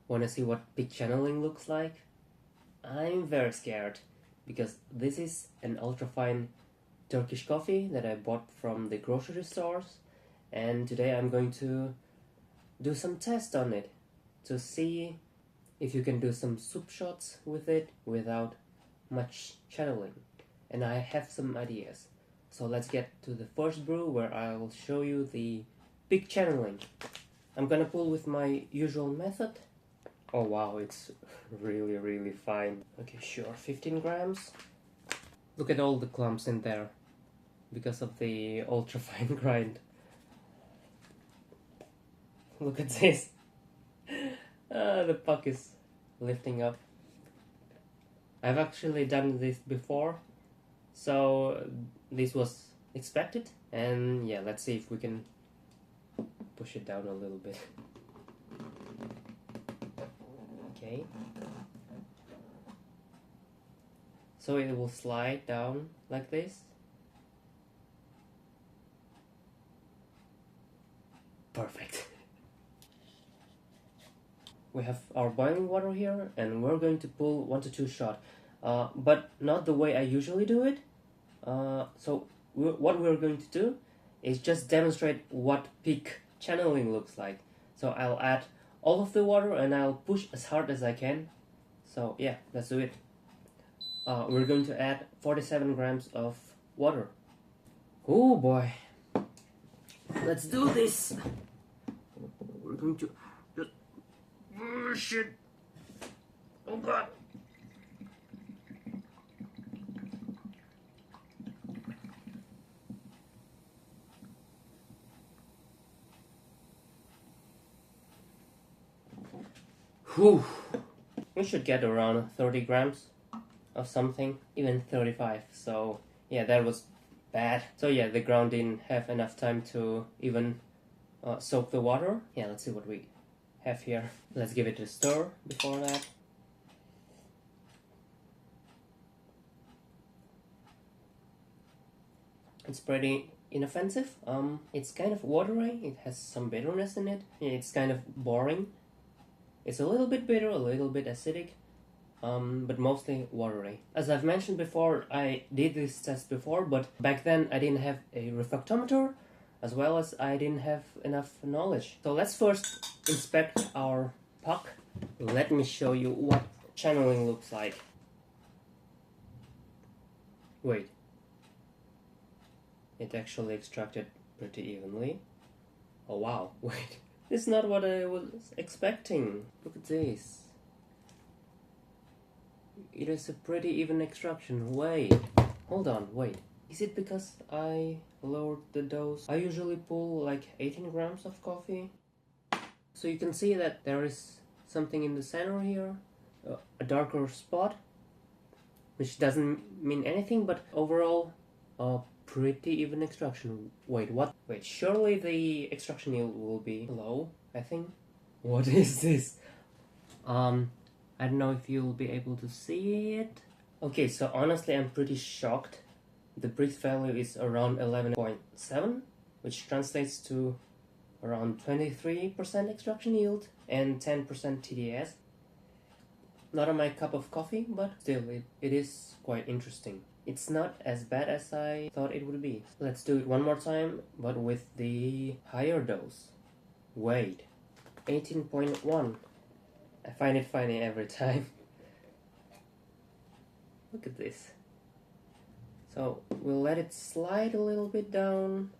Wanna see what peak channeling looks like? I'm very scared because this is an ultrafine Turkish coffee that I bought from the grocery stores, and today I'm going to do some tests on it to see if you can do some soup shots with it without much channeling. And I have some ideas. So let's get to the first brew where I will show you the peak channeling. I'm gonna pull with my usual method. Oh wow, it's really fine. Okay, sure, 15 grams. Look at all the clumps in there because of the ultra fine grind. Look at this. The puck is lifting up. I've actually done this before, so this was expected. And yeah, let's see if we can push it down a little bit. Okay. So it will slide down like this. Perfect. We have our boiling water here, and we're going to pull 1 to 2 shots, but not the way I usually do it. So what we're going to do is just demonstrate what peak channeling looks like. So I'll add all of the water and I'll push as hard as I can. So yeah, let's do it. We're going to add 47 grams of water. Oh boy, let's do this. We're going to just... Oh shit. Oh god. Whew. We should get around 30 grams of something, even 35. So yeah, that was bad. So yeah, the ground didn't have enough time to even soak the water. Yeah, let's see what we have here. Let's give it a stir before that. It's pretty inoffensive. It's kind of watery. It has some bitterness in it. It's kind of boring. It's a little bit bitter, a little bit acidic, but mostly watery. As I've mentioned before, I did this test before, but back then I didn't have a refractometer, as well as I didn't have enough knowledge. So let's first inspect our puck. Let me show you what channeling looks like. Wait. It actually extracted pretty evenly. Oh wow, wait. It's not what I was expecting. Look at this. It is a pretty even extraction. Wait, hold on, wait. Is it because I lowered the dose? I usually pull like 18 grams of coffee. So you can see that there is something in the center here, a darker spot, which doesn't mean anything, but overall, pretty even extraction. Wait, what? Wait, surely the extraction yield will be low, I think. What is this? I don't know if you'll be able to see it. Okay, so honestly, I'm pretty shocked. The brief value is around 11.7, which translates to around 23% extraction yield and 10% TDS. Not on my cup of coffee, but still, it is quite interesting. It's not as bad as I thought it would be. Let's do it one more time, but with the higher dose. Wait, 18.1. I find it funny every time. Look at this. So we'll let it slide a little bit down.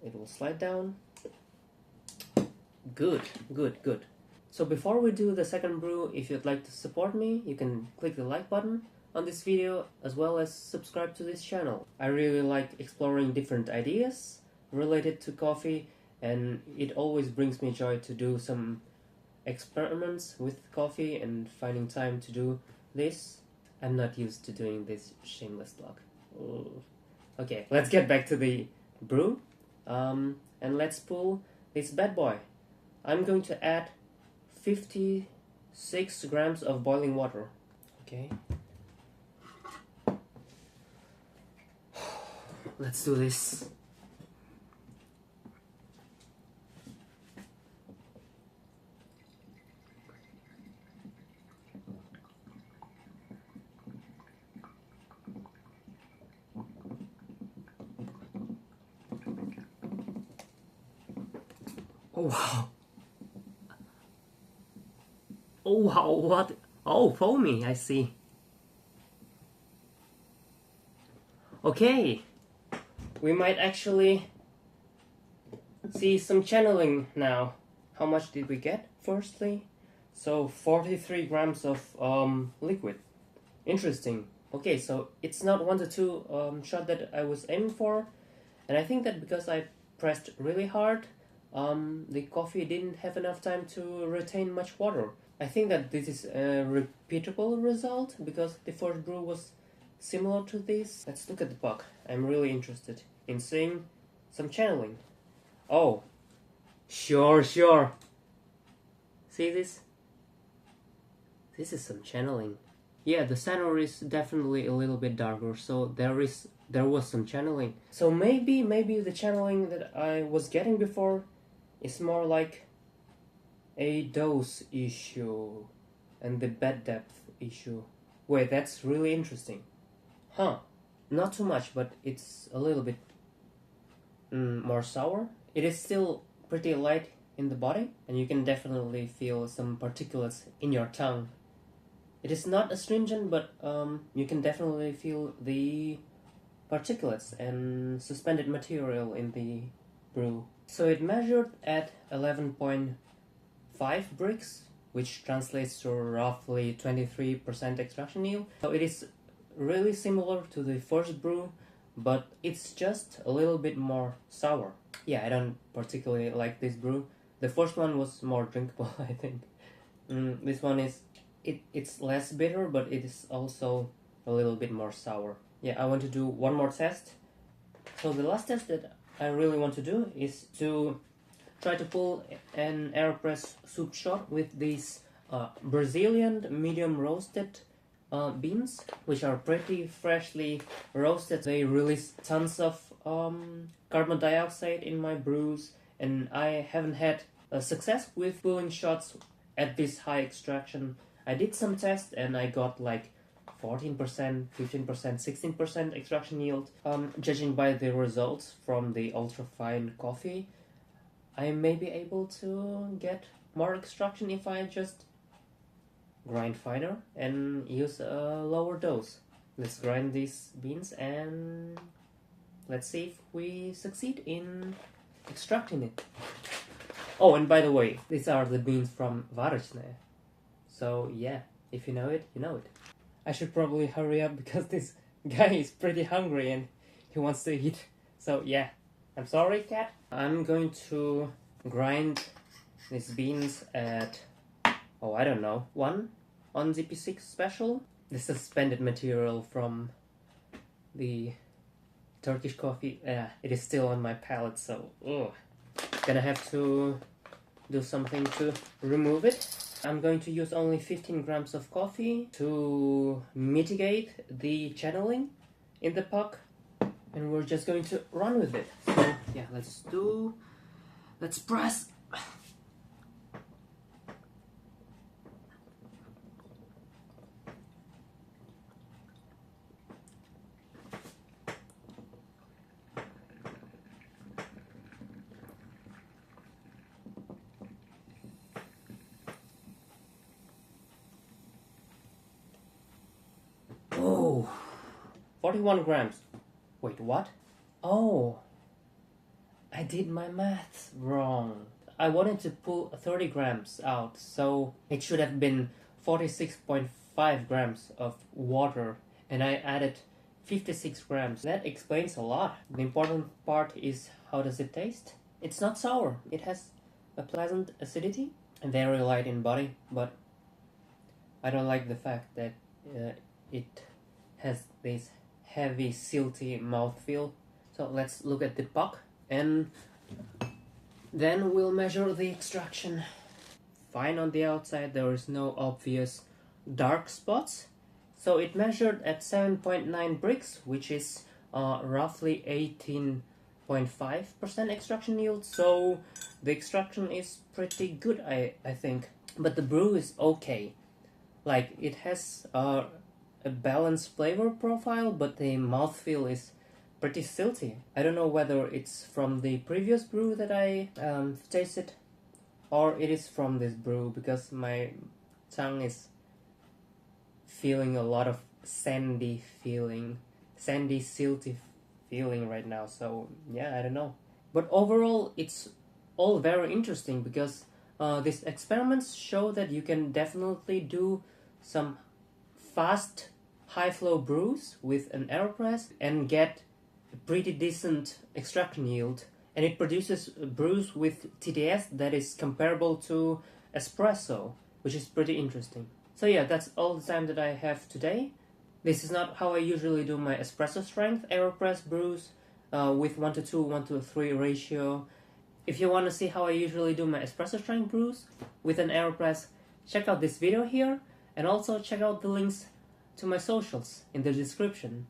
It will slide down. Good. So before we do the second brew, if you'd like to support me, you can click the like button on this video, as well as subscribe to this channel. I really like exploring different ideas related to coffee, and it always brings me joy to do some experiments with coffee and finding time to do this. I'm not used to doing this shameless vlog. Okay, let's get back to the brew, and let's pull this bad boy. I'm going to add 56 grams of boiling water. Okay. Let's do this. Wow. Oh wow, what? Oh, foamy, I see. Okay, we might actually see some channeling now. How much did we get, firstly? So, 43 grams of liquid. Interesting. Okay, so it's not 1 to 2 shot that I was aiming for. And I think that because I pressed really hard, the coffee didn't have enough time to retain much water. I think that this is a repeatable result because the first brew was similar to this. Let's look at the puck. I'm really interested in seeing some channeling. Oh, sure. See this? This is some channeling. Yeah, the center is definitely a little bit darker, so there was some channeling. So maybe the channeling that I was getting before is more like a dose issue and the bed depth issue. Wait, that's really interesting. Huh. Not too much, but it's a little bit more sour. It is still pretty light in the body, and you can definitely feel some particulates in your tongue. It is not astringent, but you can definitely feel the particulates and suspended material in the brew. So it measured at 11.5 bricks, which translates to roughly 23% extraction yield. So it is really similar to the first brew, but it's just a little bit more sour. Yeah, I don't particularly like this brew. The first one was more drinkable, I think. This one is, it's less bitter, but it is also a little bit more sour. Yeah, I want to do one more test. So the last test that I really want to do is to try to pull an AeroPress soup shot with these Brazilian medium roasted beans, which are pretty freshly roasted. They release tons of carbon dioxide in my brews, and I haven't had success with pulling shots at this high extraction. I did some tests and I got like 14%, 15%, 16% extraction yield. Judging by the results from the ultra-fine coffee, I may be able to get more extraction if I just grind finer and use a lower dose. Let's grind these beans and let's see if we succeed in extracting it. Oh, and by the way, these are the beans from Varečné. So yeah, if you know it, you know it. I should probably hurry up because this guy is pretty hungry and he wants to eat. So yeah, I'm sorry, cat. I'm going to grind these beans at, oh, I don't know, 1 on ZP6 special. The suspended material from the Turkish coffee, it is still on my palate, so gonna have to do something to remove it. I'm going to use only 15 grams of coffee to mitigate the channeling in the puck, and we're just going to run with it. So yeah, let's press. Oh, 41 grams. Wait, what? Oh, I did my maths wrong. I wanted to pull 30 grams out, so it should have been 46.5 grams of water, and I added 56 grams. That explains a lot. The important part is how does it taste? It's not sour. It has a pleasant acidity and very light in body, but I don't like the fact that it has this heavy, silty mouthfeel. So let's look at the puck and then we'll measure the extraction. Fine on the outside, there is no obvious dark spots. So it measured at 7.9 bricks, which is roughly 18.5% extraction yield. So the extraction is pretty good, I think. But the brew is okay. Like, it has a balanced flavor profile, but the mouthfeel is pretty silty. I don't know whether it's from the previous brew that I tasted or it is from this brew, because my tongue is feeling a lot of sandy, silty feeling right now. So yeah, I don't know. But overall, it's all very interesting, because these experiments show that you can definitely do some fast high flow brews with an AeroPress and get a pretty decent extraction yield, and it produces brews with TDS that is comparable to espresso, which is pretty interesting. So yeah, that's all the time that I have today. This is not how I usually do my espresso-strength AeroPress brews with 1:2, 1:3 ratio. If you want to see how I usually do my espresso-strength brews with an AeroPress, check out this video here, and also check out the links to my socials in the description.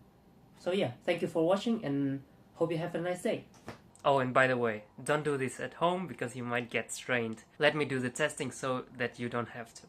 So yeah, thank you for watching, and hope you have a nice day. Oh, and by the way, don't do this at home because you might get strained. Let me do the testing so that you don't have to.